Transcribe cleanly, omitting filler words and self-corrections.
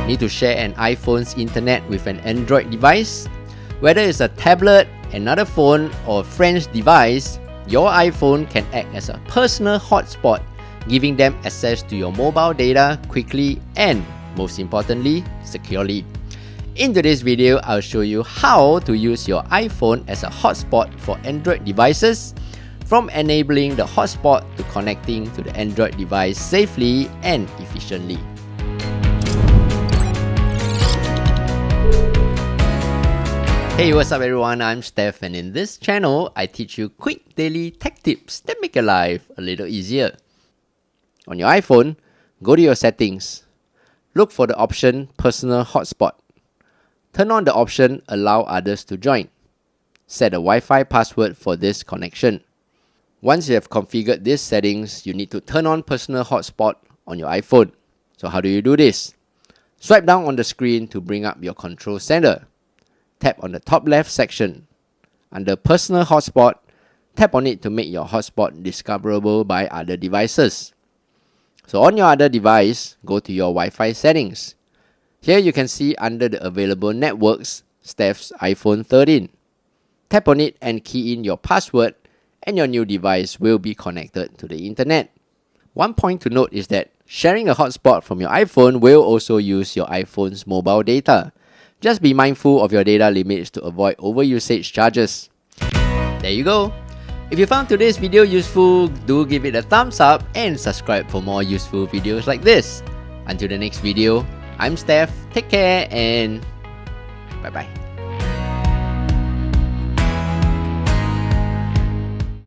Need to share an iPhone's internet with an Android device? Whether it's a tablet, another phone, or a friend's device, your iPhone can act as a personal hotspot, giving them access to your mobile data quickly and, most importantly, securely. In today's video, I'll show you how to use your iPhone as a hotspot for Android devices, from enabling the hotspot to connecting to the Android device safely and efficiently. Hey, what's up everyone, I'm Steph, and in this channel, I teach you quick daily tech tips that make your life a little easier. On your iPhone, go to your settings. Look for the option Personal Hotspot. Turn on the option Allow Others to Join. Set a Wi-Fi password for this connection. Once you have configured these settings, you need to turn on Personal Hotspot on your iPhone. So how do you do this? Swipe down on the screen to bring up your control center. Tap on the top left section. Under Personal Hotspot, tap on it to make your hotspot discoverable by other devices. So on your other device, go to your Wi-Fi settings. Here you can see under the available networks, Steph's iPhone 13. Tap on it and key in your password, and your new device will be connected to the internet. One point to note is that sharing a hotspot from your iPhone will also use your iPhone's mobile data. Just be mindful of your data limits to avoid overusage charges. There you go. If you found today's video useful, do give it a thumbs up and subscribe for more useful videos like this. Until the next video, I'm Steph, take care and bye bye.